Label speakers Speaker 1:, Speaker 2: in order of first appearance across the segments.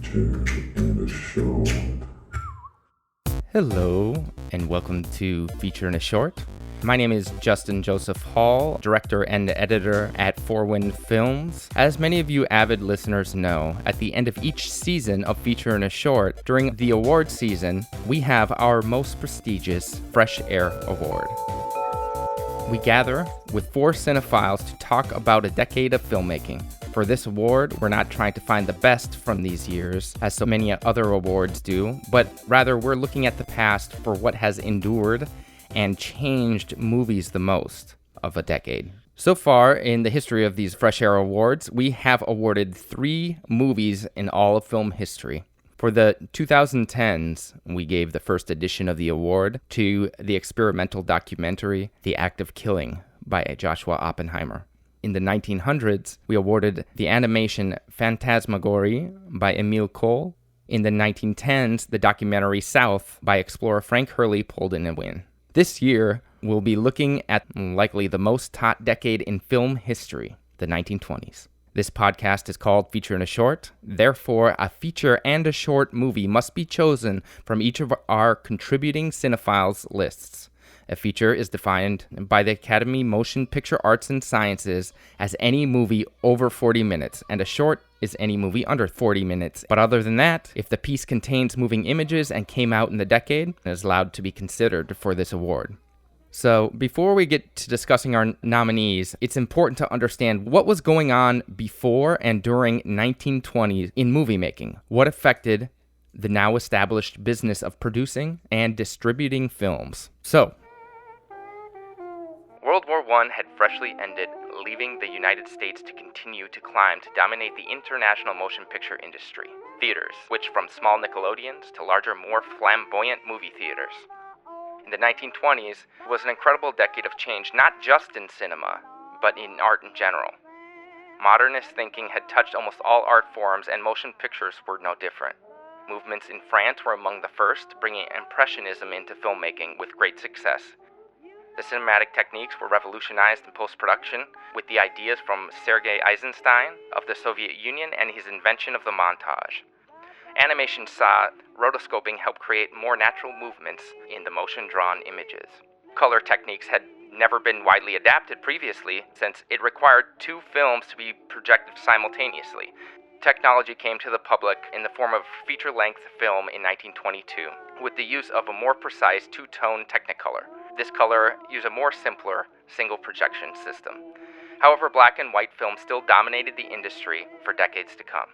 Speaker 1: feature and a short.
Speaker 2: Hello, and welcome to Feature and a Short. My name is Justin Joseph Hall, director and editor at Fourwind Films. As many of you avid listeners know, at the end of each season of Feature and a Short, during the award season, we have our most prestigious Fresh Air Award. We gather with four cinephiles to talk about a decade of filmmaking. For this award, we're not trying to find the best from these years, as so many other awards do, but rather we're looking at the past for what has endured and changed movies the most of a decade. So far, in the history of these Fresh Air Awards, we have awarded 3 movies in all of film history. For the 2010s, we gave the first edition of the award to the experimental documentary The Act of Killing by Joshua Oppenheimer. In the 1900s, we awarded the animation Phantasmagorie by Emile Cole. In the 1910s, the documentary South by explorer Frank Hurley pulled in a win. This year, we'll be looking at likely the most taught decade in film history, the 1920s. This podcast is called Feature and a Short. Therefore, a feature and a short movie must be chosen from each of our contributing cinephiles lists. A feature is defined by the Academy Motion Picture Arts and Sciences as any movie over 40 minutes, and a short is any movie under 40 minutes. But other than that, if the piece contains moving images and came out in the decade, it is allowed to be considered for this award. So before we get to discussing our nominees, it's important to understand what was going on before and during 1920s in movie making. What affected the now established business of producing and distributing films. So, World War I had freshly ended, leaving the United States to continue to climb to dominate the international motion picture industry. Theaters, which from small Nickelodeons to larger, more flamboyant movie theaters. In the 1920s was an incredible decade of change, not just in cinema, but in art in general. Modernist thinking had touched almost all art forms, and motion pictures were no different. Movements in France were among the first, bringing Impressionism into filmmaking with great success. The cinematic techniques were revolutionized in post-production, with the ideas from Sergei Eisenstein of the Soviet Union and his invention of the montage. Animation saw rotoscoping help create more natural movements in the motion-drawn images. Color techniques had never been widely adapted previously, since it required 2 films to be projected simultaneously. Technology came to the public in the form of feature-length film in 1922, with the use of a more precise 2-tone Technicolor. This color used a more simpler single projection system. However, black and white film still dominated the industry for decades to come.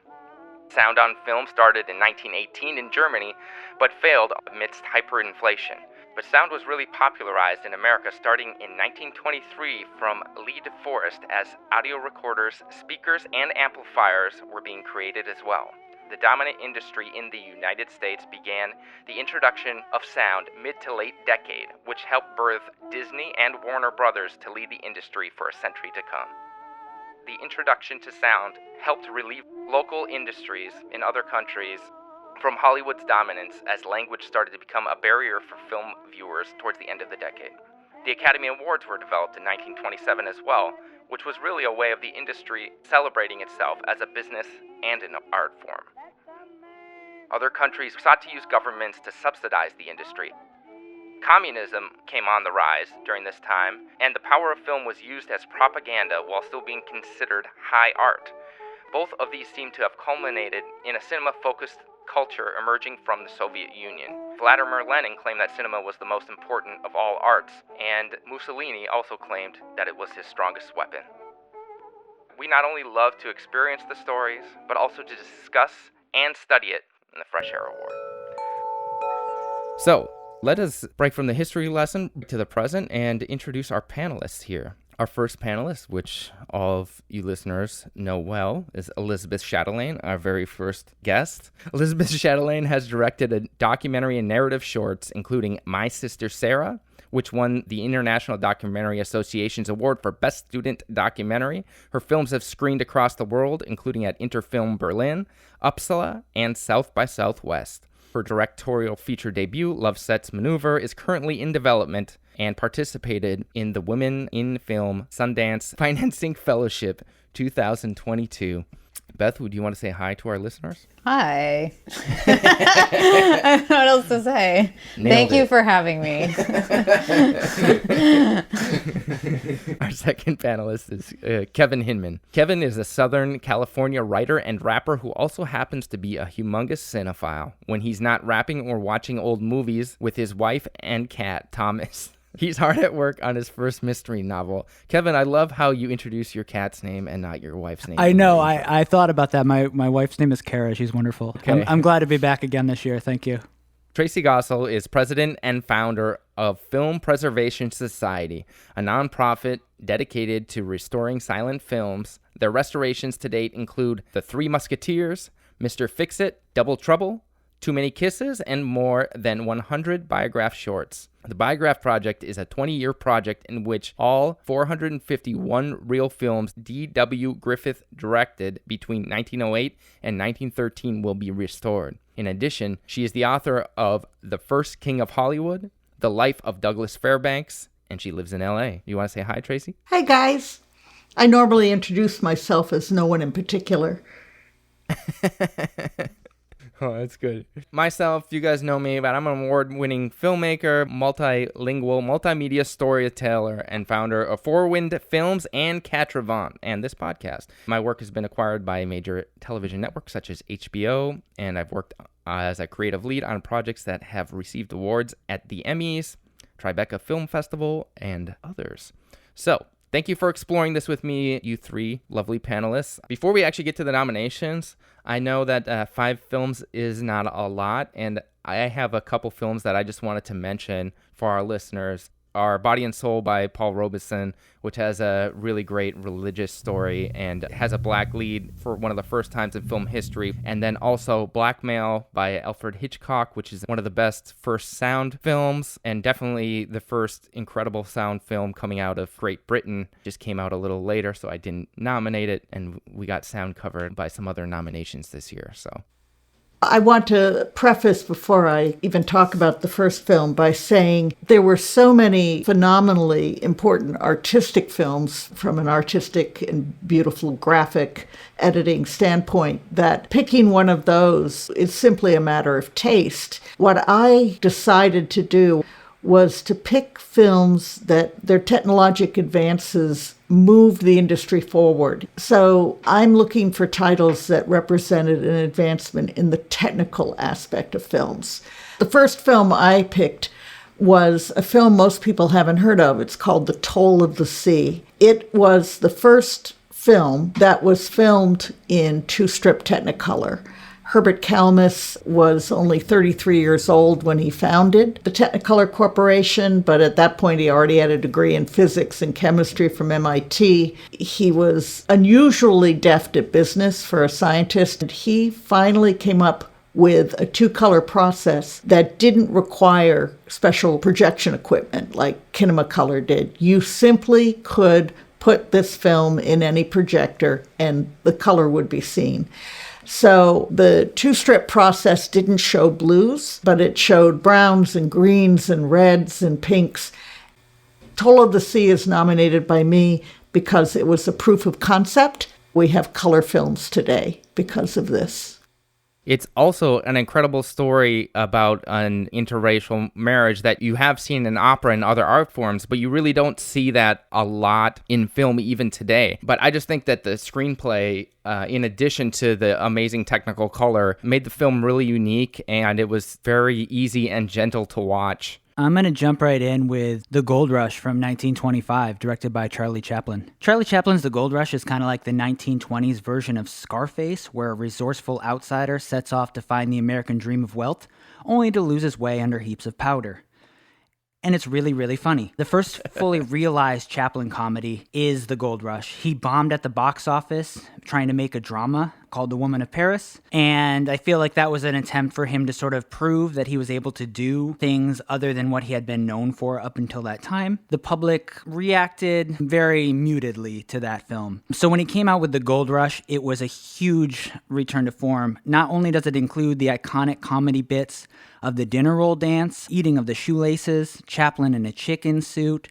Speaker 2: Sound on film started in 1918 in Germany, but failed amidst hyperinflation. But sound was really popularized in America starting in 1923 from Lee De Forest, as audio recorders, speakers, and amplifiers were being created as well. The dominant industry in the United States began the introduction of sound mid to late decade, which helped birth Disney and Warner Brothers to lead the industry for a century to come. The introduction to sound helped relieve local industries in other countries from Hollywood's dominance, as language started to become a barrier for film viewers towards the end of the decade. The Academy Awards were developed in 1927 as well, which was really a way of the industry celebrating itself as a business and an art form. Other countries sought to use governments to subsidize the industry. Communism came on the rise during this time, and the power of film was used as propaganda while still being considered high art. Both of these seem to have culminated in a cinema-focused culture emerging from the Soviet Union. Vladimir Lenin claimed that cinema was the most important of all arts, and Mussolini also claimed that it was his strongest weapon. We not only love to experience the stories, but also to discuss and study it in the Fresh Air Award. So, let us break from the history lesson to the present and introduce our panelists here. Our first panelist, which all of you listeners know well, is Elizabeth Chatelain, our very first guest. Elizabeth Chatelain has directed a documentary and narrative shorts, including My Sister Sarah, which won the International Documentary Association's award for Best Student Documentary. Her films have screened across the world, including at Interfilm Berlin, Uppsala, and South by Southwest. Her directorial feature debut, Love Sets Maneuver, is currently in development and participated in the Women in Film Sundance Financing Fellowship 2022. Beth, do you want to say hi to our listeners?
Speaker 3: Hi. I don't know what else to say. Thank you for having me.
Speaker 2: Our second panelist is Kevin Hinman. Kevin is a Southern California writer and rapper who also happens to be a humongous cinephile when he's not rapping or watching old movies with his wife and cat, Thomas. He's hard at work on his first mystery novel. Kevin, I love how you introduce your cat's name and not your wife's name.
Speaker 4: I know. I thought about that. My wife's name is Kara. She's wonderful.
Speaker 2: Okay.
Speaker 4: I'm glad to be back again this year. Thank you.
Speaker 2: Tracey Goessel is president and founder of Film Preservation Society, a nonprofit dedicated to restoring silent films. Their restorations to date include The Three Musketeers, Mr. Fix-It, Double Trouble, Too Many Kisses, and more than 100 Biograph shorts. The Biograph Project is a 20-year project in which all 451 real films D.W. Griffith directed between 1908 and 1913 will be restored. In addition, she is the author of The First King of Hollywood, The Life of Douglas Fairbanks, and she lives in L.A. You want to say hi, Tracey?
Speaker 5: Hi, guys. I normally introduce myself as no one in particular.
Speaker 2: Oh, that's good. Myself, you guys know me, but I'm an award-winning filmmaker, multilingual, multimedia storyteller, and founder of Fourwind Films and Catravant, and this podcast. My work has been acquired by major television networks such as HBO, and I've worked as a creative lead on projects that have received awards at the Emmys, Tribeca Film Festival, and others. So, thank you for exploring this with me, you three lovely panelists. Before we actually get to the nominations, I know that 5 films is not a lot, and I have a couple films that I just wanted to mention for our listeners. Our Body and Soul by Paul Robeson, which has a really great religious story and has a black lead for one of the first times in film history. And then also Blackmail by Alfred Hitchcock, which is one of the best first sound films and definitely the first incredible sound film coming out of Great Britain. Just came out a little later, so I didn't nominate it, and we got sound covered by some other nominations this year. So
Speaker 5: I want to preface before I even talk about the first film by saying there were so many phenomenally important artistic films from an artistic and beautiful graphic editing standpoint that picking one of those is simply a matter of taste. What I decided to do was to pick films that their technologic advances moved the industry forward. So I'm looking for titles that represented an advancement in the technical aspect of films. The first film I picked was a film most people haven't heard of. It's called The Toll of the Sea. It was the first film that was filmed in 2-strip Technicolor. Herbert Kalmus was only 33 years old when he founded the Technicolor Corporation, but at that point he already had a degree in physics and chemistry from MIT. He was unusually deft at business for a scientist, and he finally came up with a 2-color process that didn't require special projection equipment like Kinemacolor did. You simply could put this film in any projector and the color would be seen. So the 2-strip process didn't show blues, but it showed browns and greens and reds and pinks. Toll of the Sea is nominated by me because it was a proof of concept. We have color films today because of this.
Speaker 2: it's also an incredible story about an interracial marriage that you have seen in opera and other art forms, but you really don't see that a lot in film even today. But I just think that the screenplay, in addition to the amazing technical color, made the film really unique, and it was very easy and gentle to watch.
Speaker 4: I'm going to jump right in with The Gold Rush from 1925, directed by Charlie Chaplin. Charlie Chaplin's The Gold Rush is kind of like the 1920s version of Scarface, where a resourceful outsider sets off to find the American dream of wealth, only to lose his way under heaps of powder. And it's really, really funny. The first fully realized Chaplin comedy is The Gold Rush. He bombed at the box office trying to make a drama called The Woman of Paris. And I feel like that was an attempt for him to sort of prove that he was able to do things other than what he had been known for up until that time. The public reacted very mutedly to that film. So when he came out with The Gold Rush, it was a huge return to form. Not only does it include the iconic comedy bits of the dinner roll dance, eating of the shoelaces, Chaplin in a chicken suit,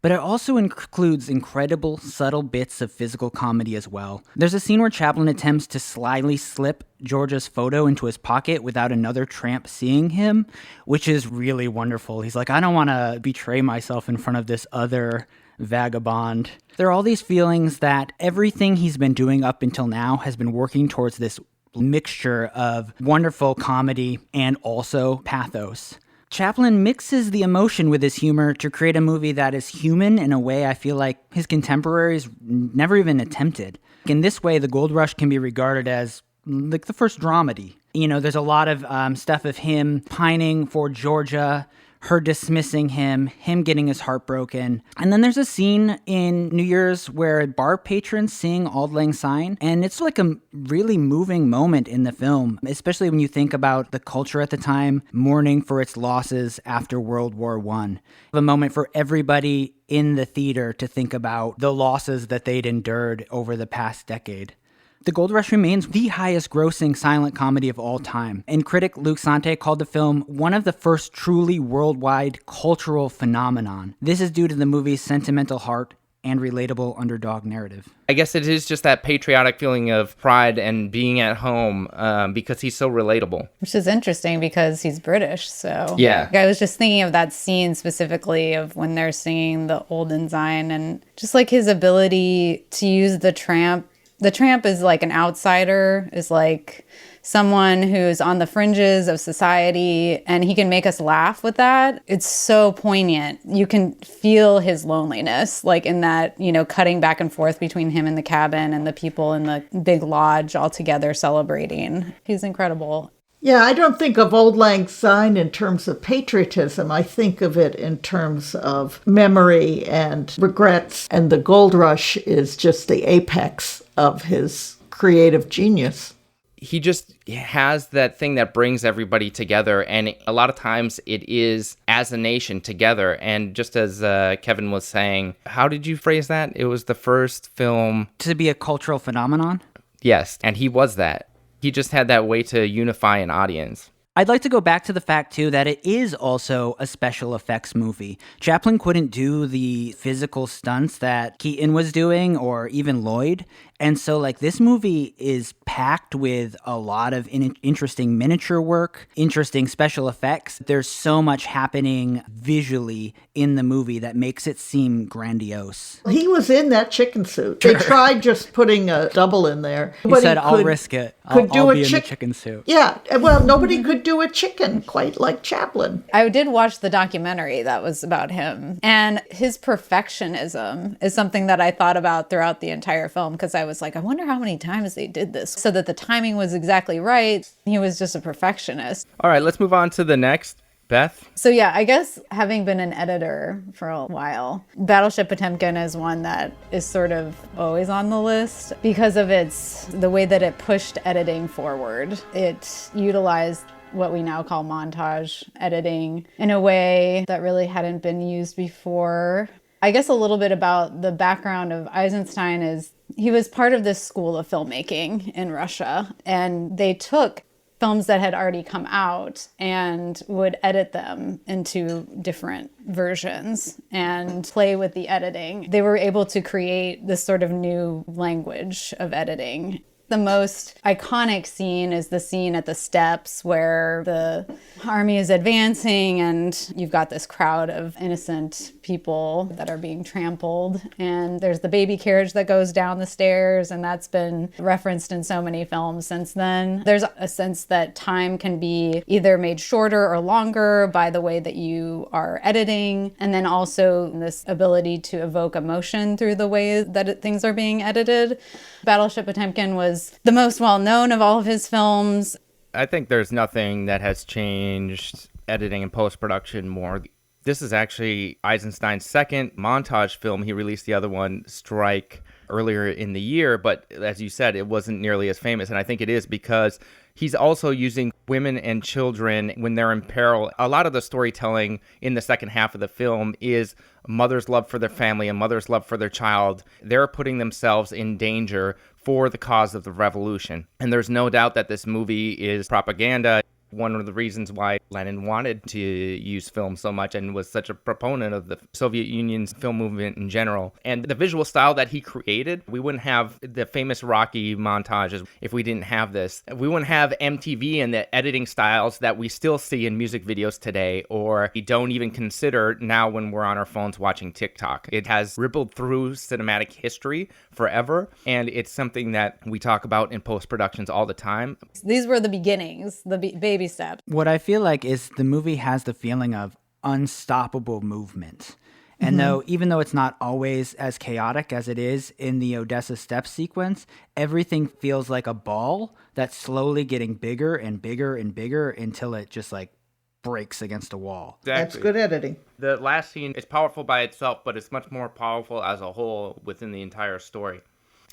Speaker 4: but it also includes incredible, subtle bits of physical comedy as well. There's a scene where Chaplin attempts to slyly slip Georgia's photo into his pocket without another tramp seeing him, which is really wonderful. He's like, I don't want to betray myself in front of this other vagabond. There are all these feelings that everything he's been doing up until now has been working towards this mixture of wonderful comedy and also pathos. Chaplin mixes the emotion with his humor to create a movie that is human in a way I feel like his contemporaries never even attempted. In this way, The Gold Rush can be regarded as like the first dramedy. You know, there's a lot of stuff of him pining for Georgia, her dismissing him getting his heart broken. And then there's a scene in New Year's where bar patrons sing Auld Lang Syne, and it's like a really moving moment in the film, especially when you think about the culture at the time, mourning for its losses after World War I. A moment for everybody in the theater to think about the losses that they'd endured over the past decade. The Gold Rush remains the highest grossing silent comedy of all time, and critic Luc Sante called the film one of the first truly worldwide cultural phenomenon. This is due to the movie's sentimental heart and relatable underdog narrative.
Speaker 2: I guess it is just that patriotic feeling of pride and being at home because he's so relatable.
Speaker 3: Which is interesting because he's British, so...
Speaker 2: Yeah.
Speaker 3: I was just thinking of that scene specifically of when they're singing the Auld Lang Syne, and just like his ability to use the tramp. The tramp is like an outsider, is like someone who's on the fringes of society, and he can make us laugh with that. It's so poignant. You can feel his loneliness, like in that, you know, cutting back and forth between him and the cabin and the people in the big lodge all together celebrating. He's incredible.
Speaker 5: Yeah, I don't think of Auld Lang Syne in terms of patriotism. I think of it in terms of memory and regrets. And the Gold Rush is just the apex of his creative genius.
Speaker 2: He just has that thing that brings everybody together. And a lot of times it is as a nation together. And just as Kevin was saying, how did you phrase that? It was the first film
Speaker 4: to be a cultural phenomenon?
Speaker 2: Yes, and he was that. He just had that way to unify an audience.
Speaker 4: I'd like to go back to the fact, too, that it is also a special effects movie. Chaplin couldn't do the physical stunts that Keaton was doing, or even Lloyd. And so, like, this movie is packed with a lot of interesting miniature work, interesting special effects. There's so much happening visually in the movie that makes it seem grandiose.
Speaker 5: He was in that chicken suit. They tried just putting a double in there.
Speaker 4: He said, I'll risk it. I'll be in the chicken suit.
Speaker 5: Yeah, well, nobody could do a chicken quite like Chaplin.
Speaker 3: I did watch the documentary that was about him, and his perfectionism is something that I thought about throughout the entire film, because I was like, I wonder how many times they did this so that the timing was exactly right. He was just a perfectionist.
Speaker 2: All right, let's move on to the next. Beth?
Speaker 3: So yeah, I guess having been an editor for a while, Battleship Potemkin is one that is sort of always on the list because of the way that it pushed editing forward. It utilized what we now call montage editing in a way that really hadn't been used before. I guess a little bit about the background of Eisenstein is he was part of this school of filmmaking in Russia, and they took films that had already come out and would edit them into different versions and play with the editing. They were able to create this sort of new language of editing. The most iconic scene is the scene at the steps where the army is advancing and you've got this crowd of innocent people that are being trampled. And there's the baby carriage that goes down the stairs, and that's been referenced in so many films since then. There's a sense that time can be either made shorter or longer by the way that you are editing, and then also this ability to evoke emotion through the way that things are being edited. Battleship Potemkin was the most well-known of all of his films.
Speaker 2: I think there's nothing that has changed editing and post-production more. This is actually Eisenstein's second montage film. He released the other one, Strike, earlier in the year, but as you said, it wasn't nearly as famous, and I think it is because he's also using women and children when they're in peril. A lot of the storytelling in the second half of the film is a mother's love for their family, a mother's love for their child. They're putting themselves in danger for the cause of the revolution. And there's no doubt that this movie is propaganda. one of the reasons why Lenin wanted to use film so much and was such a proponent of the Soviet Union's film movement in general. And the visual style that he created, we wouldn't have the famous Rocky montages if we didn't have this. We wouldn't have MTV and the editing styles that we still see in music videos today, or we don't even consider now when we're on our phones watching TikTok. It has rippled through cinematic history forever, and it's something that we talk about in post-productions all the time.
Speaker 3: These were the beginnings, the baby steps.
Speaker 4: What I feel like is the movie has the feeling of unstoppable movement. And even though it's not always as chaotic as it is in the Odessa Steps sequence, everything feels like a ball that's slowly getting bigger and bigger and bigger until it just like breaks against a wall.
Speaker 2: Exactly.
Speaker 5: That's good editing.
Speaker 2: The last scene is powerful by itself, but it's much more powerful as a whole within the entire story.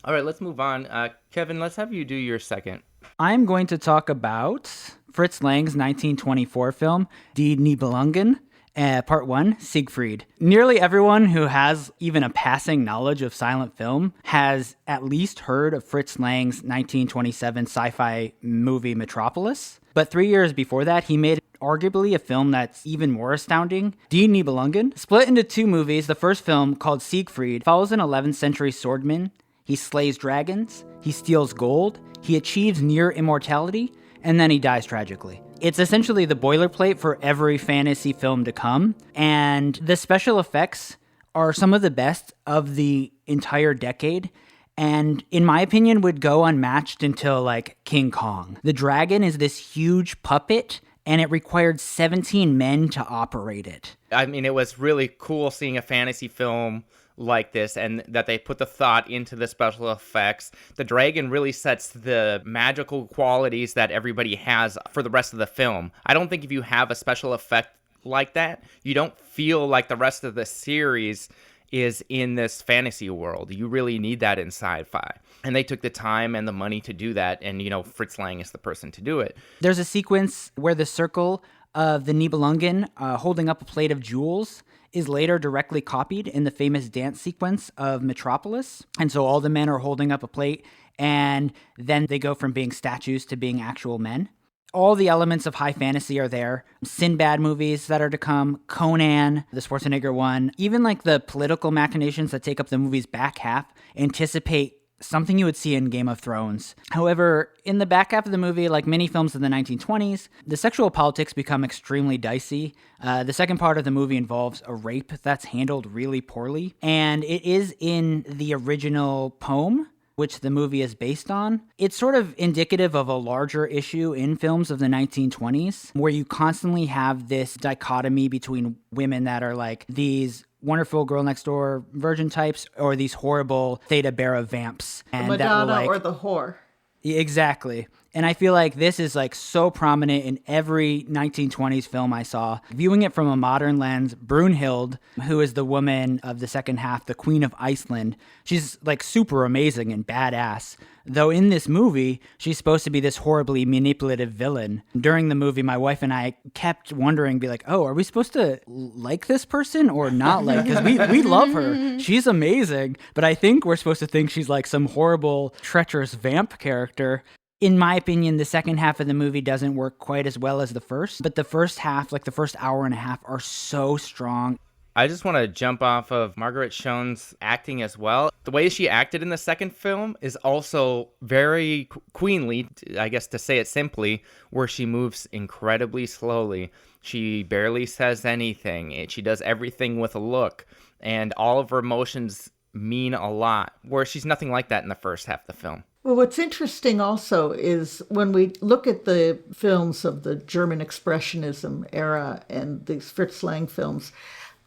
Speaker 2: All right, let's move on. Kevin, let's have you do your second.
Speaker 4: I'm going to talk about Fritz Lang's 1924 film, Die Nibelungen, Part 1, Siegfried. Nearly everyone who has even a passing knowledge of silent film has at least heard of Fritz Lang's 1927 sci-fi movie Metropolis. But 3 years before that, he made arguably a film that's even more astounding, Die Nibelungen. Split into two movies, the first film, called Siegfried, follows an 11th century swordman. He slays dragons, he steals gold, he achieves near immortality, and then he dies tragically. It's essentially the boilerplate for every fantasy film to come, and the special effects are some of the best of the entire decade, and in my opinion would go unmatched until like King Kong. The dragon is this huge puppet, and it required 17 men to operate it.
Speaker 2: I mean, it was really cool seeing a fantasy film like this, and that they put the thought into the special effects. The dragon really sets the magical qualities that everybody has for the rest of the film. I don't think if you have a special effect like that, you don't feel like the rest of the series is in this fantasy world. You really need that in sci-fi. And they took the time and the money to do that, and, Fritz Lang is the person to do it.
Speaker 4: There's a sequence where the circle of the Nibelungen holding up a plate of jewels is later directly copied in the famous dance sequence of Metropolis. And so all the men are holding up a plate, and then they go from being statues to being actual men. All the elements of high fantasy are there. Sinbad movies that are to come, Conan, the Schwarzenegger one, even like the political machinations that take up the movie's back half anticipate something you would see in Game of Thrones. However, in the back half of the movie, like many films of the 1920s, the sexual politics become extremely dicey. The second part of the movie involves a rape that's handled really poorly, and it is in the original poem, which the movie is based on. It's sort of indicative of a larger issue in films of the 1920s, where you constantly have this dichotomy between women that are like these wonderful girl next door virgin types or these horrible Theta Bera vamps.
Speaker 5: The
Speaker 4: And
Speaker 5: Madonna or the whore.
Speaker 4: Exactly. And I feel like this is like so prominent in every 1920s film I saw. Viewing it from a modern lens, Brunhild, who is the woman of the second half, the Queen of Iceland, she's like super amazing and badass. Though in this movie, she's supposed to be this horribly manipulative villain. During the movie, my wife and I kept wondering, be like, oh, are we supposed to like this person or not like? Because we love her. She's amazing. But I think we're supposed to think she's like some horrible, treacherous vamp character. In my opinion, the second half of the movie doesn't work quite as well as the first. But the first half, like the first hour and a half, are so strong.
Speaker 2: I just want to jump off of Margaret Schoen's acting as well. The way she acted in the second film is also very queenly, I guess to say it simply, where she moves incredibly slowly. She barely says anything. She does everything with a look, and all of her emotions mean a lot, where she's nothing like that in the first half of the film.
Speaker 5: Well, what's interesting also is when we look at the films of the German Expressionism era and these Fritz Lang films,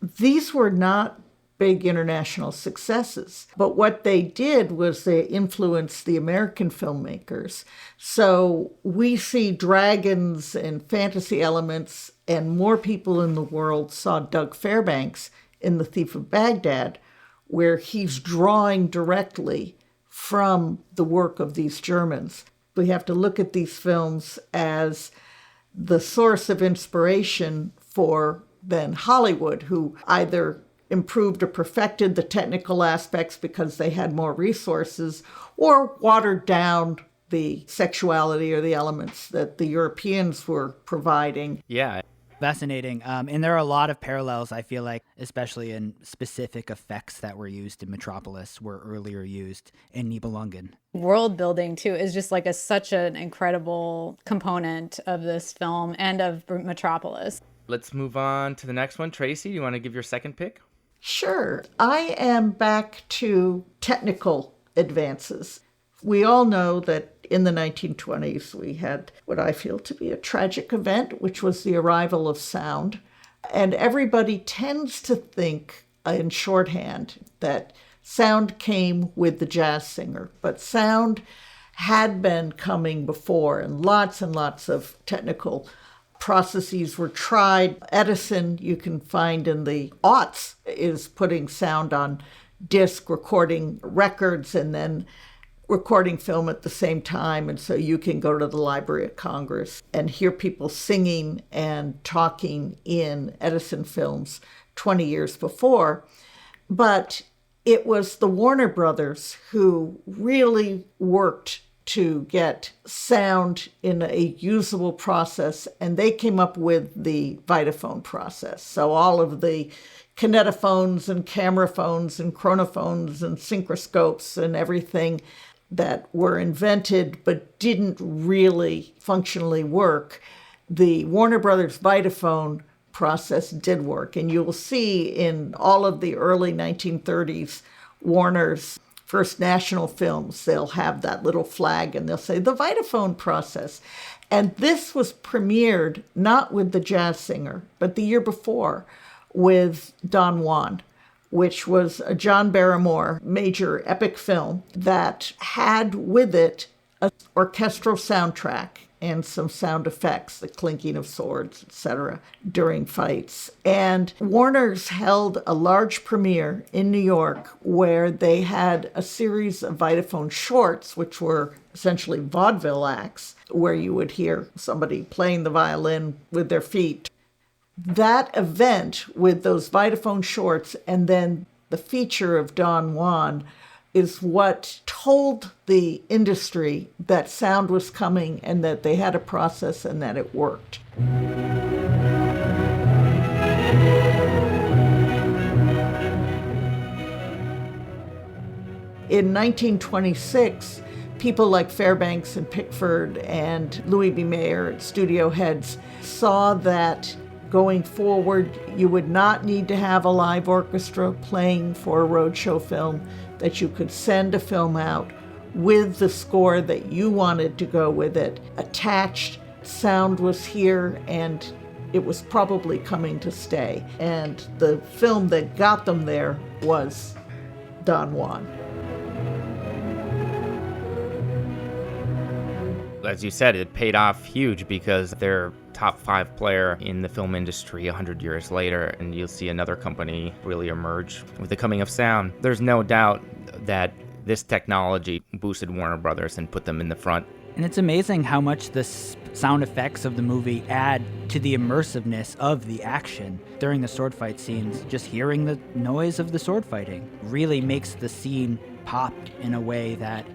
Speaker 5: these were not big international successes. But what they did was they influenced the American filmmakers. So we see dragons and fantasy elements, and more people in the world saw Doug Fairbanks in The Thief of Baghdad, where he's drawing directly from the work of these Germans. We have to look at these films as the source of inspiration for then Hollywood, who either improved or perfected the technical aspects because they had more resources, or watered down the sexuality or the elements that the Europeans were providing.
Speaker 2: Yeah.
Speaker 4: Fascinating. And there are a lot of parallels, I feel like, especially in specific effects that were used in Metropolis were earlier used in Nibelungen.
Speaker 3: World building, too, is just like such an incredible component of this film and of Metropolis.
Speaker 2: Let's move on to the next one. Tracey, do you want to give your second pick?
Speaker 5: Sure. I am back to technical advances. We all know that in the 1920s, we had what I feel to be a tragic event, which was the arrival of sound. And everybody tends to think in shorthand that sound came with the jazz singer, but sound had been coming before, and lots of technical processes were tried. Edison, you can find in the aughts, is putting sound on disc, recording records, and then recording film at the same time. And so you can go to the Library of Congress and hear people singing and talking in Edison films 20 years before. But it was the Warner Brothers who really worked to get sound in a usable process, and they came up with the Vitaphone process. So all of the kinetophones and camera phones and chronophones and synchroscopes and everything that were invented but didn't really functionally work, the Warner Brothers Vitaphone process did work. And you'll see in all of the early 1930s Warner's First National films, they'll have that little flag and they'll say the Vitaphone process. And this was premiered not with the jazz singer, but the year before with Don Juan, which was a John Barrymore major epic film that had with it an orchestral soundtrack and some sound effects, the clinking of swords, etc., during fights. And Warner's held a large premiere in New York where they had a series of Vitaphone shorts, which were essentially vaudeville acts, where you would hear somebody playing the violin with their feet. That event with those Vitaphone shorts and then the feature of Don Juan is what told the industry that sound was coming and that they had a process and that it worked. In 1926, people like Fairbanks and Pickford and Louis B. Mayer, studio heads, saw that going forward, you would not need to have a live orchestra playing for a roadshow film, that you could send a film out with the score that you wanted to go with it attached. Sound was here, and it was probably coming to stay. And the film that got them there was Don Juan.
Speaker 2: As you said, it paid off huge because they're top 5 player in the film industry 100 years later, and you'll see another company really emerge with the coming of sound. There's no doubt that this technology boosted Warner Brothers and put them in the front.
Speaker 4: And it's amazing how much the sound effects of the movie add to the immersiveness of the action. During the sword fight scenes, just hearing the noise of the sword fighting really makes the scene pop in a way that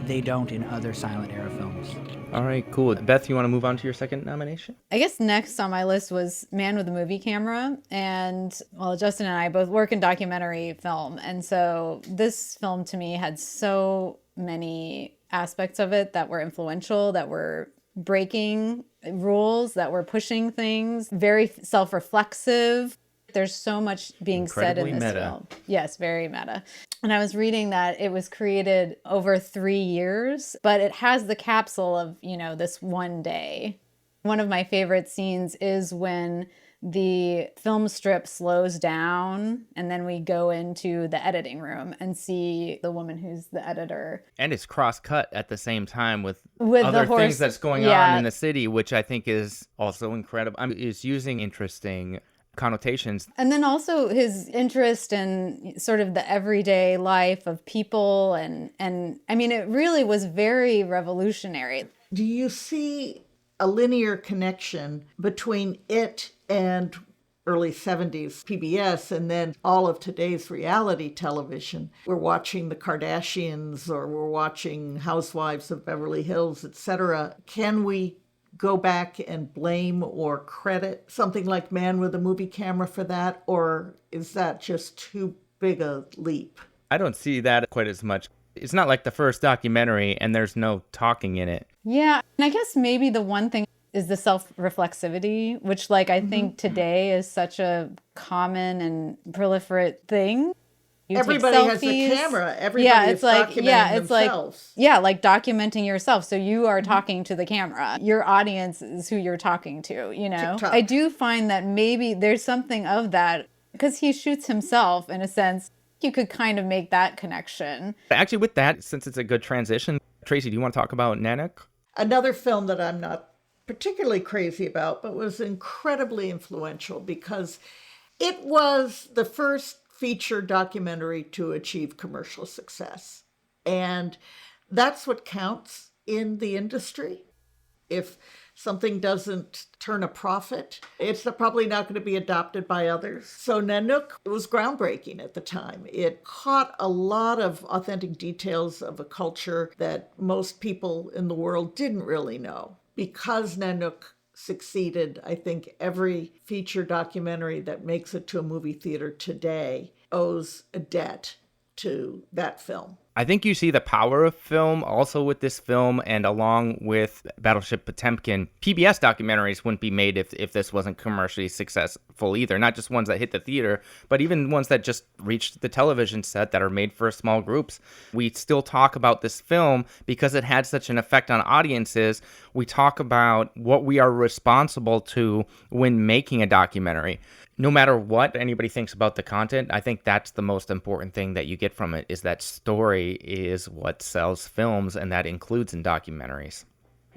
Speaker 4: they don't in other silent era films.
Speaker 2: All right, cool. Beth, you want to move on to your second nomination?
Speaker 3: I guess next on my list was Man with a Movie Camera. And, well, Justin and I both work in documentary film. And so this film to me had so many aspects of it that were influential, that were breaking rules, that were pushing things, very self-reflexive. There's so much being said in this film. Yes, very meta. And I was reading that it was created over 3 years, but it has the capsule of, this one day. One of my favorite scenes is when the film strip slows down and then we go into the editing room and see the woman who's the editor.
Speaker 2: And it's cross-cut at the same time with
Speaker 3: other
Speaker 2: things that's going on in the city, which I think is also incredible. It's using interesting connotations.
Speaker 3: And then also his interest in sort of the everyday life of people. And I mean, it really was very revolutionary.
Speaker 5: Do you see a linear connection between it and early 70s PBS, and then all of today's reality television. We're watching the Kardashians, or we're watching Housewives of Beverly Hills, etc. Can we go back and blame or credit something like Man with a Movie Camera for that, or is that just too big a leap?
Speaker 2: I don't see that quite as much. It's not like the first documentary and there's no talking in it.
Speaker 3: Yeah, and I guess maybe the one thing is the self-reflexivity, which I think today is such a common and proliferate thing.
Speaker 5: Everybody has a camera. Everybody is documenting themselves.
Speaker 3: Documenting yourself. So you are talking to the camera. Your audience is who you're talking to,
Speaker 5: TikTok.
Speaker 3: I do find that maybe there's something of that because he shoots himself in a sense. You could kind of make that connection.
Speaker 2: Actually, with that, since it's a good transition, Tracey, do you want to talk about Nanook?
Speaker 5: Another film that I'm not particularly crazy about, but was incredibly influential because it was the first feature documentary to achieve commercial success. And that's what counts in the industry. If something doesn't turn a profit, it's probably not going to be adopted by others. So Nanook was groundbreaking at the time. It caught a lot of authentic details of a culture that most people in the world didn't really know. Because Nanook succeeded, I think every feature documentary that makes it to a movie theater today owes a debt to that film.
Speaker 2: I think you see the power of film also with this film, and along with Battleship Potemkin, PBS documentaries wouldn't be made if this wasn't commercially successful either. Not just ones that hit the theater, but even ones that just reached the television set that are made for small groups. We still talk about this film because it had such an effect on audiences. We talk about what we are responsible to when making a documentary. No matter what anybody thinks about the content, I think that's the most important thing that you get from it, is that story is what sells films, and that includes in documentaries.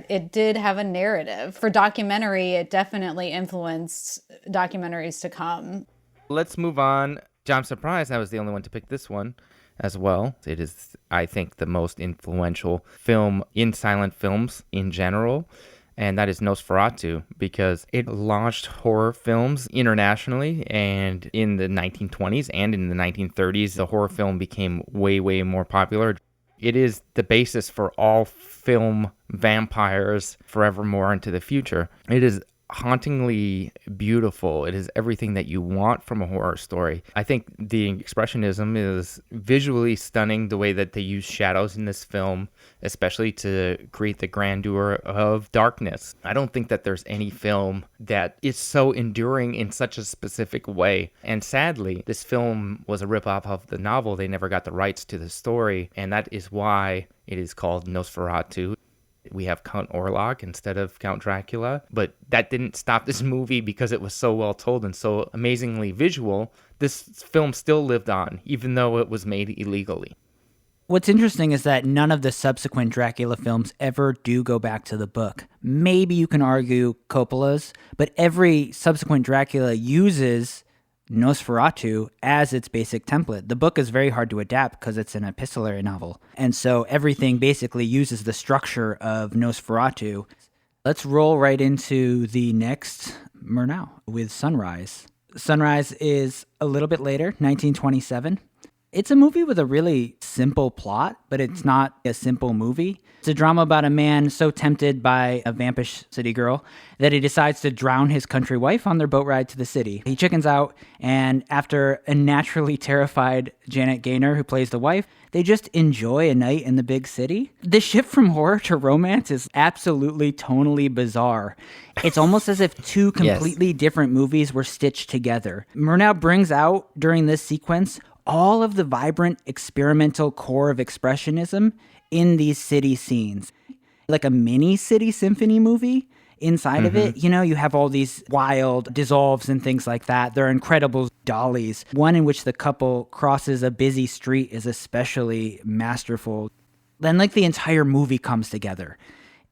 Speaker 3: It did have a narrative. For documentary, it definitely influenced documentaries to come.
Speaker 2: Let's move on. I'm surprised I was the only one to pick this one as well. It is, I think, the most influential film in silent films in general. And that is Nosferatu, because it launched horror films internationally, and in the 1920s and in the 1930s, the horror film became way, way more popular. It is the basis for all film vampires forevermore into the future. It is hauntingly beautiful. It is everything that you want from a horror story. I think the expressionism is visually stunning, the way that they use shadows in this film, especially to create the grandeur of darkness. I don't think that there's any film that is so enduring in such a specific way. And sadly, this film was a ripoff of the novel. They never got the rights to the story, and that is why it is called Nosferatu. We have Count Orlok instead of Count Dracula, but that didn't stop this movie because it was so well told and so amazingly visual. This film still lived on, even though it was made illegally.
Speaker 4: What's interesting is that none of the subsequent Dracula films ever do go back to the book. Maybe you can argue Coppola's, but every subsequent Dracula uses Nosferatu as its basic template. The book is very hard to adapt because it's an epistolary novel. And so everything basically uses the structure of Nosferatu. Let's roll right into the next Murnau with Sunrise. Sunrise is a little bit later, 1927. It's a movie with a really simple plot, but it's not a simple movie. It's a drama about a man so tempted by a vampish city girl that he decides to drown his country wife on their boat ride to the city. He chickens out, and after a naturally terrified Janet Gaynor, who plays the wife, they just enjoy a night in the big city. The shift from horror to romance is absolutely tonally bizarre. It's almost as if two completely different movies were stitched together. Murnau brings out, during this sequence, all of the vibrant experimental core of expressionism in these city scenes. Like a mini city symphony movie inside of it. You know, you have all these wild dissolves and things like that. They're incredible dollies. One in which the couple crosses a busy street is especially masterful. Then the entire movie comes together.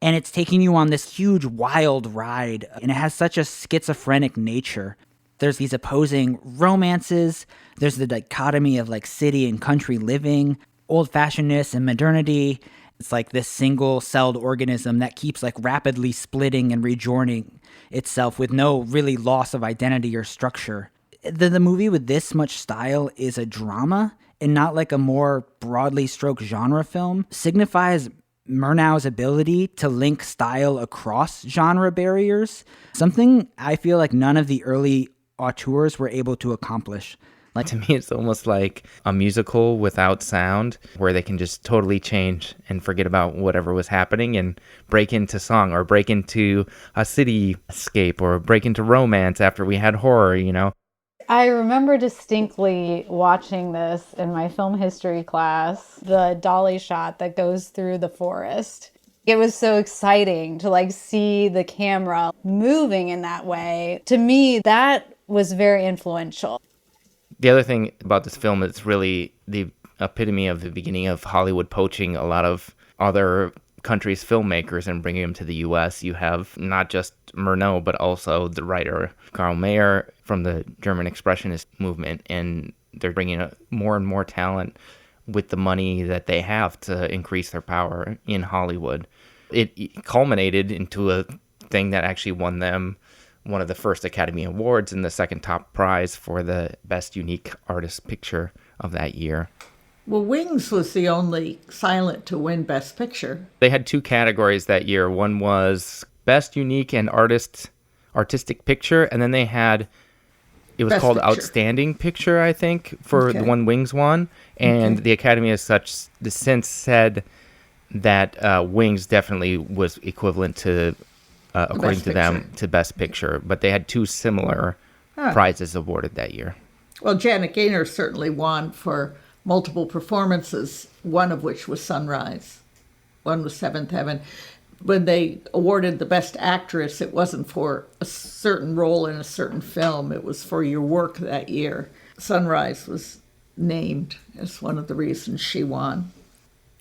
Speaker 4: And it's taking you on this huge wild ride. And it has such a schizophrenic nature. There's these opposing romances. There's the dichotomy of city and country living, old-fashionedness and modernity. It's like this single-celled organism that keeps rapidly splitting and rejoining itself with no really loss of identity or structure. The movie with this much style is a drama and not like a more broadly stroked genre film, signifies Murnau's ability to link style across genre barriers, something I feel like none of the early auteurs were able to accomplish. Like,
Speaker 2: to me, it's almost like a musical without sound, where they can just totally change and forget about whatever was happening and break into song, or break into a cityscape, or break into romance after we had horror, you know?
Speaker 3: I remember distinctly watching this in my film history class, the dolly shot that goes through the forest. It was so exciting to like see the camera moving in that way. To me, that was very influential.
Speaker 2: The other thing about this film is it's really the epitome of the beginning of Hollywood poaching a lot of other countries' filmmakers and bringing them to the U.S. You have not just Murnau, but also the writer Karl Mayer from the German Expressionist movement, and they're bringing more and more talent with the money that they have to increase their power in Hollywood. It culminated into a thing that actually won them one of the first Academy Awards and the second top prize for the Best Unique Artist Picture of that year.
Speaker 5: Well, Wings was the only silent to win Best Picture.
Speaker 2: They had two categories that year. One was Best Unique and Artistic Picture, and then they had, it was
Speaker 5: Best
Speaker 2: called
Speaker 5: Picture.
Speaker 2: Outstanding Picture, I think, for the one Wings won. And the Academy has since said that Wings definitely was equivalent to, according to them, to Best Picture. But they had two similar prizes awarded that year.
Speaker 5: Well, Janet Gaynor certainly won for multiple performances, one of which was Sunrise. One was Seventh Heaven. When they awarded the Best Actress, it wasn't for a certain role in a certain film. It was for your work that year. Sunrise was named as one of the reasons she won.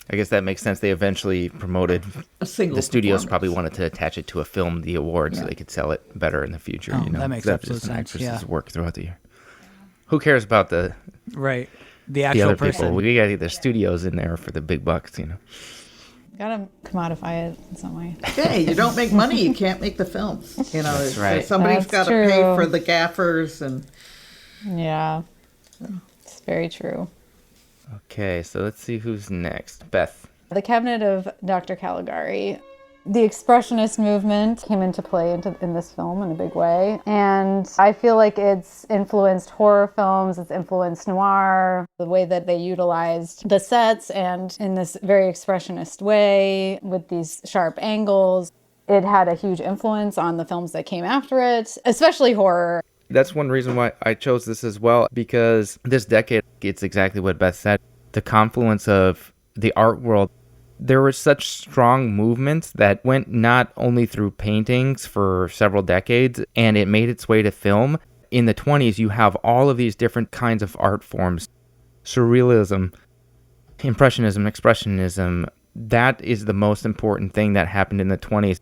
Speaker 2: I guess that makes sense. They eventually promoted,
Speaker 5: A single
Speaker 2: the studios
Speaker 5: performance.
Speaker 2: probably wanted to attach it to a film, the award, so they could sell it better in the future.
Speaker 4: Oh,
Speaker 2: you know?
Speaker 4: that makes
Speaker 2: That's
Speaker 4: absolute
Speaker 2: just an
Speaker 4: sense,
Speaker 2: actress's
Speaker 4: yeah.
Speaker 2: work throughout the year. Who cares about the
Speaker 4: right. The
Speaker 2: the
Speaker 4: actual
Speaker 2: other
Speaker 4: person.
Speaker 2: people? We got to get the studios in there for the big bucks, you know.
Speaker 3: Gotta commodify it in some way.
Speaker 5: Hey, you don't make money, you can't make the films. You know,
Speaker 2: That's right.
Speaker 5: somebody's got
Speaker 3: That's
Speaker 5: to pay
Speaker 3: true.
Speaker 5: for the gaffers and
Speaker 3: Yeah, it's very true.
Speaker 2: Okay, so let's see who's next. Beth.
Speaker 3: The Cabinet of Dr. Caligari. The Expressionist movement came into play in this film in a big way. And I feel like it's influenced horror films, it's influenced noir, the way that they utilized the sets, and in this very expressionist way with these sharp angles. It had a huge influence on the films that came after it, especially horror.
Speaker 2: That's one reason why I chose this as well, because this decade, it's exactly what Beth said. The confluence of the art world. There were such strong movements that went not only through paintings for several decades, and it made its way to film. In the 20s, you have all of these different kinds of art forms. Surrealism, Impressionism, Expressionism. That is the most important thing that happened in the 20s.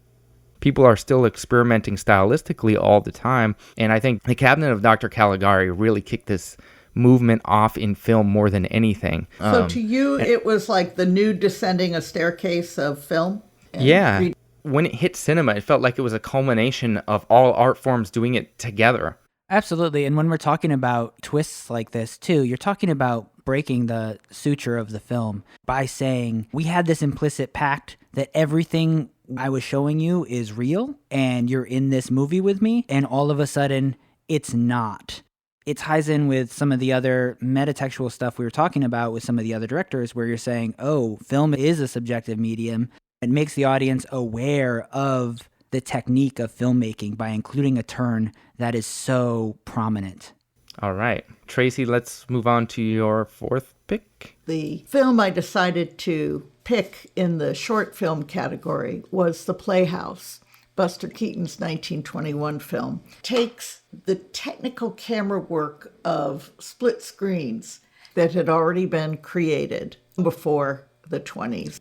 Speaker 2: People are still experimenting stylistically all the time, and I think the Cabinet of Dr. Caligari really kicked this movement off in film more than anything.
Speaker 5: so to you, it was like the nude descending a staircase of film? And
Speaker 2: Yeah. When it hit cinema, it felt like it was a culmination of all art forms doing it together.
Speaker 4: Absolutely. And when we're talking about twists like this, too, you're talking about breaking the suture of the film by saying, we had this implicit pact that everything I was showing you is real and you're in this movie with me. And all of a sudden, it's not. It ties in with some of the other metatextual stuff we were talking about with some of the other directors where you're saying, oh, film is a subjective medium. It makes the audience aware of the technique of filmmaking by including a turn that is so prominent.
Speaker 2: All right. Tracy, let's move on to your fourth pick.
Speaker 5: The film I decided to pick in the short film category was The Playhouse. Buster Keaton's 1921 film takes the technical camera work of split screens that had already been created before the 20s.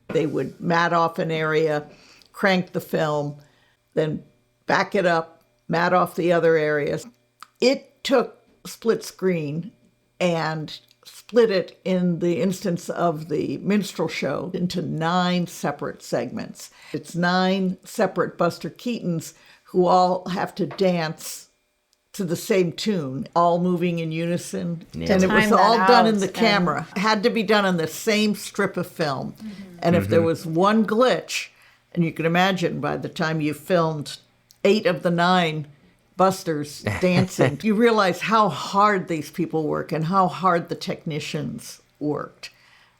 Speaker 5: They would mat off an area, crank the film, then back it up, mat off the other areas. It took split screen and split it, in the instance of the minstrel show, into 9 separate segments. It's 9 separate Buster Keatons who all have to dance to the same tune, all moving in unison.
Speaker 6: Yeah.
Speaker 5: And it was
Speaker 3: Time that
Speaker 5: all done in
Speaker 3: out
Speaker 5: the camera. It had to be done on the same strip of film. And if there was one glitch, and you can imagine by the time you filmed 8 of the 9 busters dancing, you realize how hard these people work and how hard the technicians worked.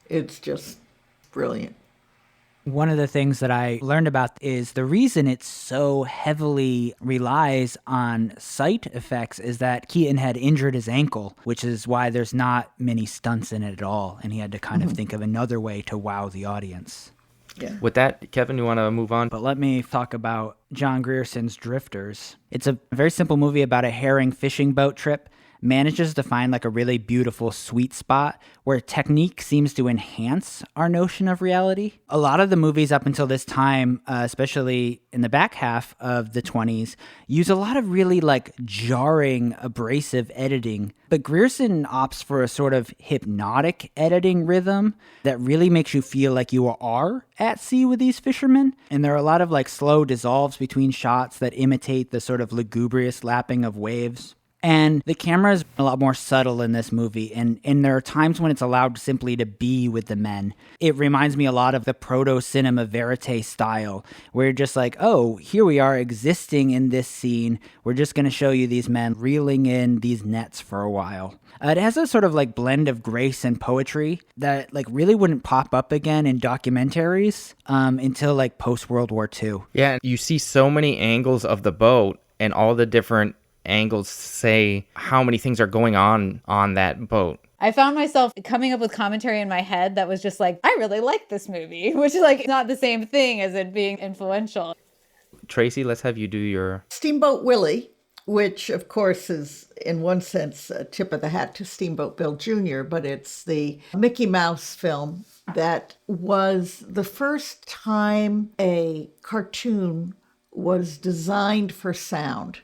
Speaker 5: It's just brilliant.
Speaker 4: One of the things that I learned about is the reason it so heavily relies on sight effects is that Keaton had injured his ankle, which is why there's not many stunts in it at all. And he had to kind of think of another way to wow the audience.
Speaker 5: Yeah.
Speaker 2: With that, Kevin, you want to move on?
Speaker 4: But let me talk about John Grierson's Drifters. It's a very simple movie about a herring fishing boat trip. Manages to find like a really beautiful sweet spot where technique seems to enhance our notion of reality. A lot of the movies up until this time, especially in the back half of the 20s, use a lot of really like jarring, abrasive editing. But Grierson opts for a sort of hypnotic editing rhythm that really makes you feel like you are at sea with these fishermen. And there are a lot of like slow dissolves between shots that imitate the sort of lugubrious lapping of waves. And the camera is a lot more subtle in this movie, and there are times when it's allowed simply to be with the men. It reminds me a lot of the proto-cinema verite style, where you're just like, oh, here we are existing in this scene. We're just going to show you these men reeling in these nets for a while. It has a sort of like blend of grace and poetry that like really wouldn't pop up again in documentaries until like post-World War II.
Speaker 2: Yeah, you see so many angles of the boat and all the different angles say how many things are going on that boat.
Speaker 3: I found myself coming up with commentary in my head that was just like, I really like this movie, which is like not the same thing as it being influential.
Speaker 2: Tracey, let's have you do your...
Speaker 5: Steamboat Willie, which of course is in one sense a tip of the hat to Steamboat Bill Jr., but it's the Mickey Mouse film that was the first time a cartoon was designed for sound.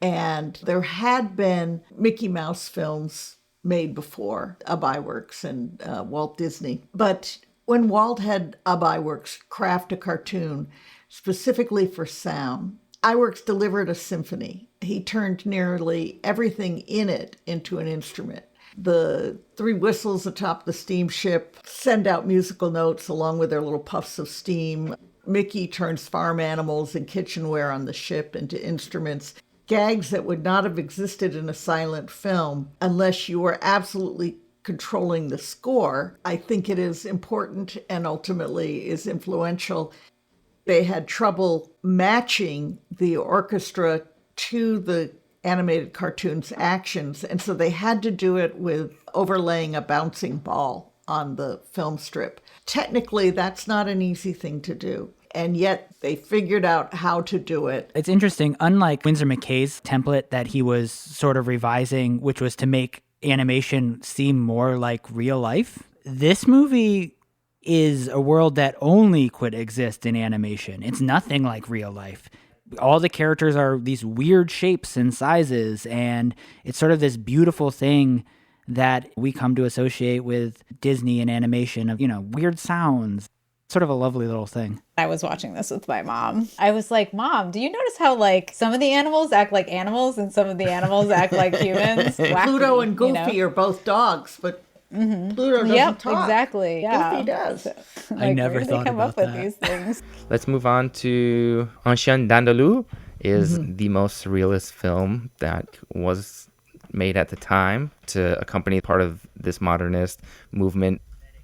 Speaker 5: And there had been Mickey Mouse films made before, Ub Iwerks and Walt Disney. But when Walt had Ub Iwerks craft a cartoon specifically for sound, Iwerks delivered a symphony. He turned nearly everything in it into an instrument. The 3 whistles atop the steamship send out musical notes along with their little puffs of steam. Mickey turns farm animals and kitchenware on the ship into instruments. Gags that would not have existed in a silent film unless you were absolutely controlling the score. I think it is important and ultimately is influential. They had trouble matching the orchestra to the animated cartoon's actions, and so they had to do it with overlaying a bouncing ball on the film strip. Technically, that's not an easy thing to do. And yet they figured out how to do it.
Speaker 4: It's interesting, unlike Winsor McKay's template that he was sort of revising, which was to make animation seem more like real life, this movie is a world that only could exist in animation. It's nothing like real life. All the characters are these weird shapes and sizes, and it's sort of this beautiful thing that we come to associate with Disney and animation of, weird sounds. Sort of a lovely little thing.
Speaker 3: I was watching this with my mom. I was like, Mom, do you notice how like some of the animals act like animals and some of the animals act like humans? Wacky,
Speaker 5: Pluto and Goofy are both dogs, but Pluto doesn't talk.
Speaker 3: Exactly. Yeah.
Speaker 5: Goofy does.
Speaker 4: I never
Speaker 3: where do
Speaker 4: thought
Speaker 3: they come
Speaker 4: about
Speaker 3: up with
Speaker 4: that.
Speaker 3: these things?
Speaker 2: Let's move on to Chien Andalou is the most surrealist film that was made at the time to accompany part of this modernist movement.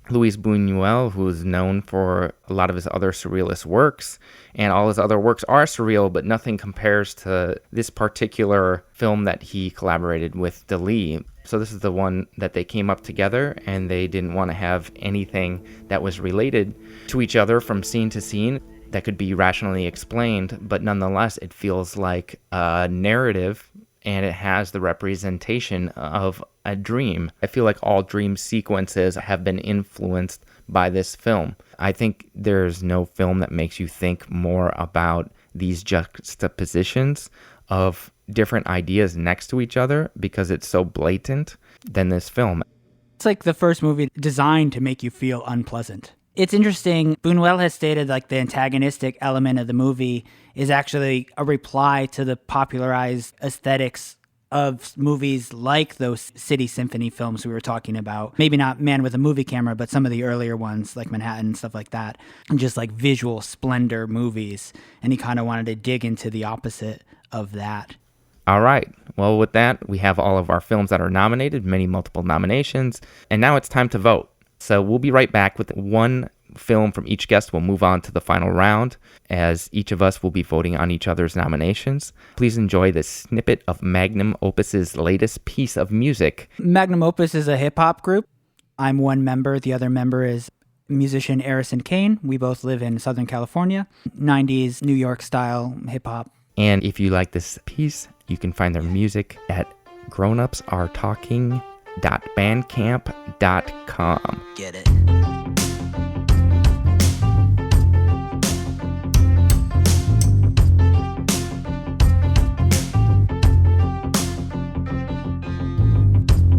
Speaker 2: Luis Buñuel, who is known for a lot of his other surrealist works, and all his other works are surreal, but nothing compares to this particular film that he collaborated with Dali. So this is the one that they came up together, and they didn't want to have anything that was related to each other from scene to scene that could be rationally explained, but nonetheless, it feels like a narrative, and it has the representation of a dream. I feel like all dream sequences have been influenced by this film. I think there's no film that makes you think more about these juxtapositions of different ideas next to each other because it's so blatant than this film.
Speaker 4: It's like the first movie designed to make you feel unpleasant. It's interesting. Buñuel has stated like the antagonistic element of the movie is actually a reply to the popularized aesthetics of movies like those city symphony films we were talking about. Maybe not Man with a Movie Camera, but some of the earlier ones like Manhattan and stuff like that. And just like visual splendor movies. And he kind of wanted to dig into the opposite of that.
Speaker 2: All right. Well, with that, we have all of our films that are nominated, many multiple nominations. And now it's time to vote. So we'll be right back with one film from each guest. We'll move on to the final round as each of us will be voting on each other's nominations. Please enjoy this snippet of Magnum Opus's latest piece of music.
Speaker 4: Magnum Opus is a hip-hop group. I'm one member. The other member is musician Harrison Kane. We both live in Southern California. 90s New York style hip-hop.
Speaker 2: And if you like this piece, you can find their music at grownupsaretalking.bandcamp.com.
Speaker 4: Get it.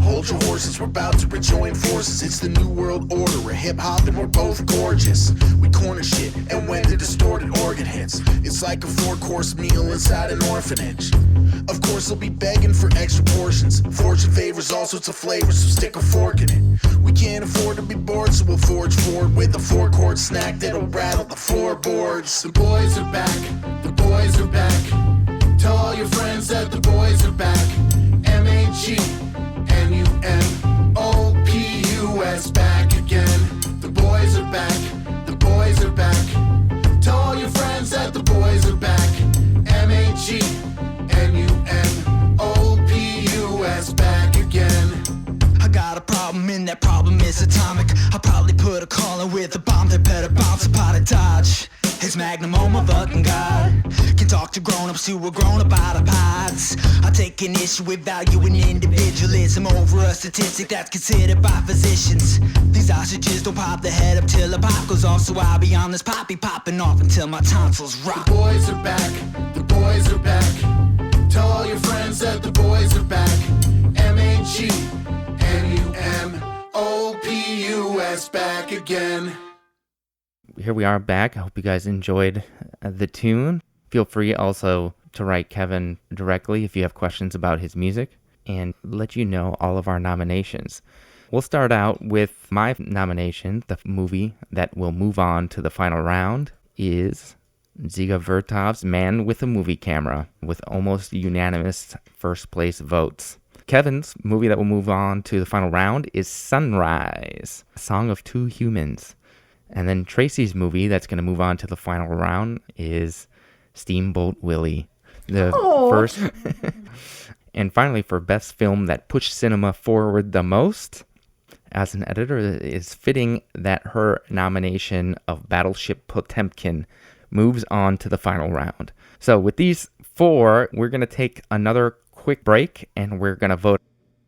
Speaker 6: Hold your horses, we're about to rejoin forces. It's the new world order, we're hip-hop and we're both gorgeous. We corner shit, and when the distorted organ hits, it's like a 4-course meal inside an orphanage. Of course they'll be begging for extra portions. Fortune favors all sorts of flavors, so stick a fork in it. We can't afford to be bored, so we'll forge forward with a 4-chord snack that'll rattle the floorboards. The boys are back, the boys are back. Tell all your friends that the boys are back. M-A-G-N-U-M-O-P-U-S back again. The boys are back, the boys are back. Tell all your friends that the boys are back. M-A-G-N-U-M-O-P-U-S back again.
Speaker 7: I got a problem and that problem is atomic. I'll probably put a caller with a bomb that better bounce up out of Dodge. It's Magnum, oh my fucking god. Can talk to grown-ups who are grown about our pods. I take an issue with valuing individualism over a statistic that's considered by physicians. These ostriches don't pop their head up till the pop goes off, so I'll be on this poppy popping off until my tonsils rock.
Speaker 6: The boys are back, the boys are back. Tell all your friends that the boys are back. M-A-G-N-U-M-O-P-U-S back again.
Speaker 2: Here we are back. I hope you guys enjoyed the tune. Feel free also to write Kevin directly if you have questions about his music and let you know all of our nominations. We'll start out with my nomination. The movie that will move on to the final round is Dziga Vertov's Man with a Movie Camera, with almost unanimous first place votes. Kevin's movie that will move on to the final round is Sunrise, A Song of Two Humans. And then Tracey's movie that's going to move on to the final round is Steamboat Willie. The first. And finally, for best film that pushed cinema forward the most, as an editor, it's fitting that her nomination of Battleship Potemkin moves on to the final round. So with these four, we're going to take another quick break and we're going to vote.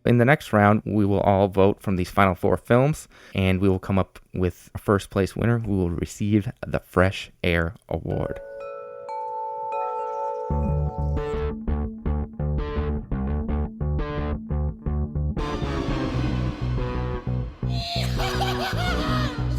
Speaker 2: In the next round, we will all vote from these final four films, and we will come up with a first place winner who will receive the Fresh Air Award.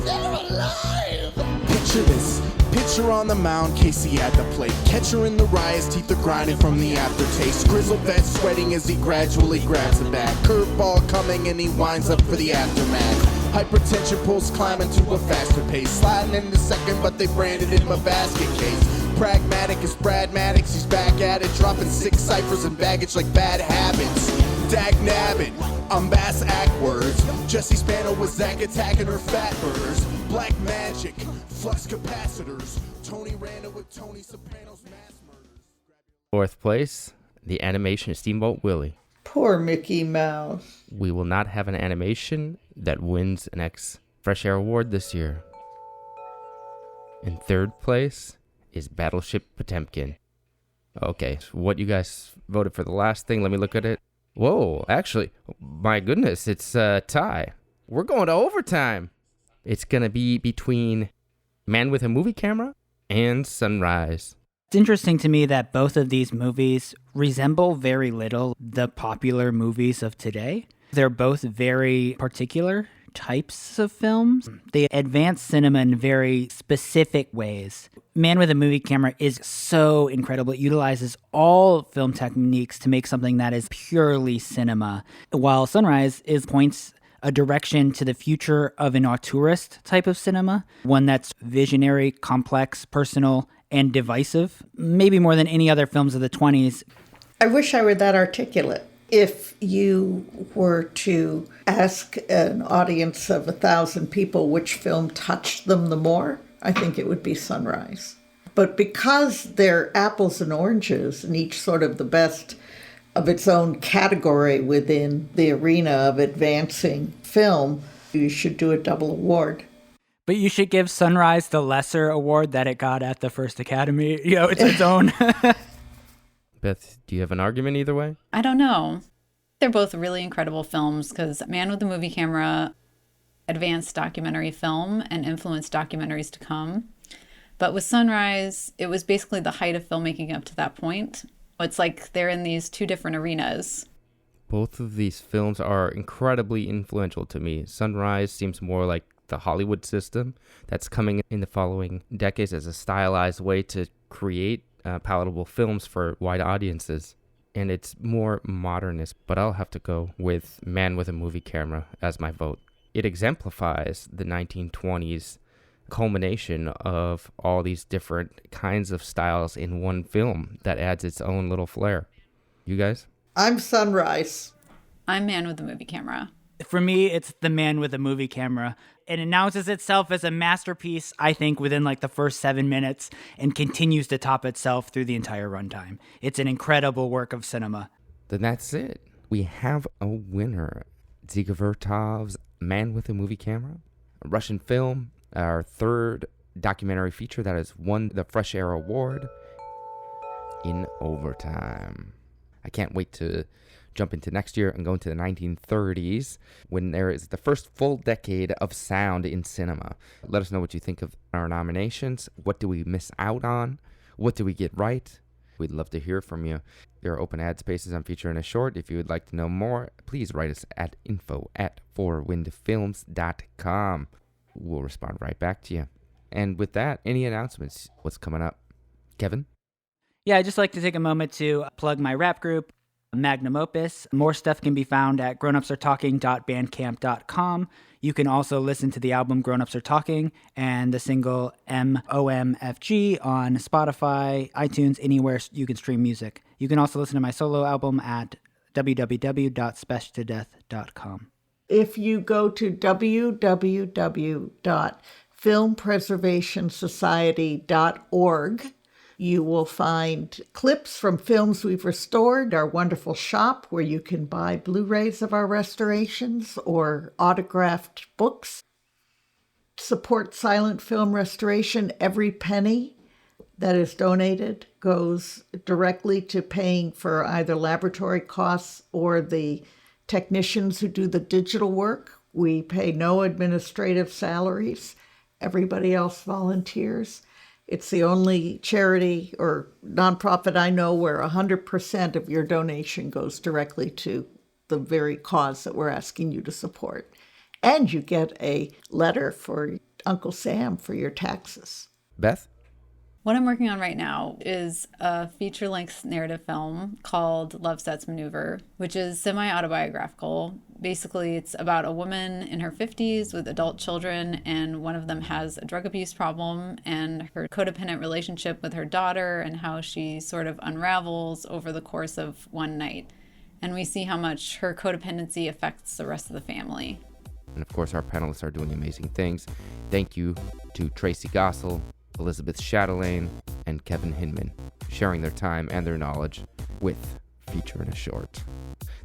Speaker 6: They're alive! Picture this. Pitcher on the mound, Casey at the plate. Catcher in the rye, his teeth are grinding from the aftertaste. Grizzled vet sweating as he gradually grabs the bat. Curveball coming and he winds up for the aftermath. Hypertension pulls climbing to a faster pace. Sliding into second, but they branded him a basket case. Pragmatic as Brad Maddox, he's back at it. Dropping 6 ciphers and baggage like bad habits. Dag nabbit, I'm Bass Ackwords. Jesse Spano was Zach attacking her fat burners. Black magic, flux capacitors. Tony Randa with Tony Soprano's mass murders.
Speaker 2: Fourth place, the animation Steamboat Willie.
Speaker 5: Poor Mickey Mouse.
Speaker 2: We will not have an animation that wins an Fresh Air Award this year. In third place is Battleship Potemkin. Okay, so what you guys voted for the last thing, let me look at it. Whoa, actually, my goodness, it's a tie. We're going to overtime. It's going to be between Man with a Movie Camera and Sunrise.
Speaker 4: It's interesting to me that both of these movies resemble very little the popular movies of today. They're both very particular types of films. They advance cinema in very specific ways. Man with a Movie Camera is so incredible. It utilizes all film techniques to make something that is purely cinema, while Sunrise points a direction to the future of an auteurist type of cinema, one that's visionary, complex, personal, and divisive, maybe more than any other films of the 20s.
Speaker 5: I wish I were that articulate. If you were to ask an audience of 1,000 people which film touched them the more, I think it would be Sunrise. But because they're apples and oranges and each sort of the best of its own category within the arena of advancing film, you should do a double award.
Speaker 4: But you should give Sunrise the lesser award that it got at the first Academy. It's its own.
Speaker 2: Beth, do you have an argument either way?
Speaker 3: I don't know. They're both really incredible films because Man with a Movie Camera advanced documentary film and influenced documentaries to come. But with Sunrise, it was basically the height of filmmaking up to that point. It's like they're in these two different arenas.
Speaker 2: Both of these films are incredibly influential to me. Sunrise seems more like the Hollywood system that's coming in the following decades as a stylized way to create palatable films for wide audiences. And it's more modernist, but I'll have to go with Man with a Movie Camera as my vote. It exemplifies the 1920s culmination of all these different kinds of styles in one film that adds its own little flair. You guys?
Speaker 5: I'm Sunrise.
Speaker 3: I'm Man with a Movie Camera.
Speaker 4: For me, it's the Man with a Movie Camera. It announces itself as a masterpiece, I think, within like the first 7 minutes and continues to top itself through the entire runtime. It's an incredible work of cinema.
Speaker 2: Then that's it. We have a winner. Dziga Vertov's Man with a Movie Camera, a Russian film, our third documentary feature that has won the Fresh Air Award in overtime. I can't wait to jump into next year and go into the 1930s when there is the first full decade of sound in cinema. Let us know what you think of our nominations. What do we miss out on? What do we get right? We'd love to hear from you. There are open ad spaces on Feature and a Short. If you would like to know more, please write us at info@fourwindfilms.com. We'll respond right back to you. And with that, any announcements? What's coming up? Kevin?
Speaker 4: Yeah, I'd just like to take a moment to plug my rap group, Magnum Opus. More stuff can be found at grownupsartalking.bandcamp.com. You can also listen to the album Grown Ups Are Talking and the single MOMFG on Spotify, iTunes, anywhere you can stream music. You can also listen to my solo album at www.speshtodeath.com.
Speaker 5: If you go to www.filmpreservationsociety.org, you will find clips from films we've restored, our wonderful shop where you can buy Blu-rays of our restorations or autographed books. Support silent film restoration. Every penny that is donated goes directly to paying for either laboratory costs or the technicians who do the digital work. We pay no administrative salaries. Everybody else volunteers. It's the only charity or nonprofit I know where 100% of your donation goes directly to the very cause that we're asking you to support. And you get a letter for Uncle Sam for your taxes.
Speaker 2: Beth?
Speaker 3: What I'm working on right now is a feature-length narrative film called Love Sets Maneuver, which is semi-autobiographical. Basically, it's about a woman in her 50s with adult children, and one of them has a drug abuse problem, and her codependent relationship with her daughter and how she sort of unravels over the course of one night. And we see how much her codependency affects the rest of the family.
Speaker 2: And of course, our panelists are doing amazing things. Thank you to Tracey Goessel, Elizabeth Chatelain, and Kevin Hinman, sharing their time and their knowledge with Feature and a Short.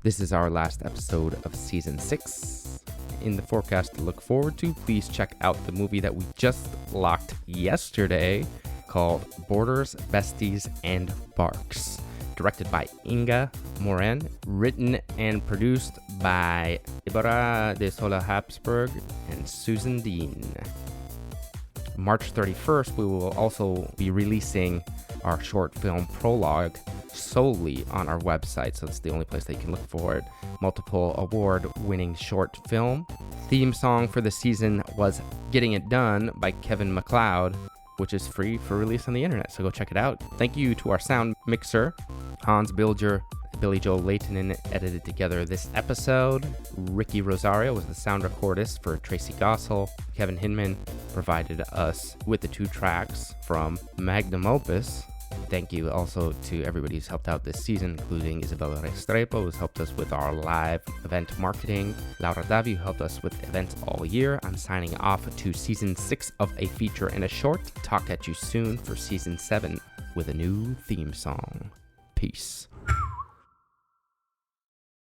Speaker 2: This is our last episode of Season 6. In the forecast to look forward to, please check out the movie that we just locked yesterday called Borders, Besties, and Barks. Directed by Inga Moren, written and produced by Ibarra de Sola Habsburg and Susan Dean. March 31st, we will also be releasing our short film prologue, solely on our website, so it's the only place that you can look for it. Multiple award-winning short film. Theme song for the season was Getting It Done by Kevin MacLeod, which is free for release on the internet, so go check it out. Thank you to our sound mixer, Hans Bilger. Billy Joel Leighton edited together this episode. Ricky Rosario was the sound recordist for Tracey Goessel. Kevin Hinman provided us with the 2 tracks from Magnum Opus. Thank you also to everybody who's helped out this season, including Isabella Restrepo, who's helped us with our live event marketing. Laura Davi, who helped us with events all year. I'm signing off to season 6 of A Feature and a Short. Talk at you soon for season 7 with a new theme song. Peace.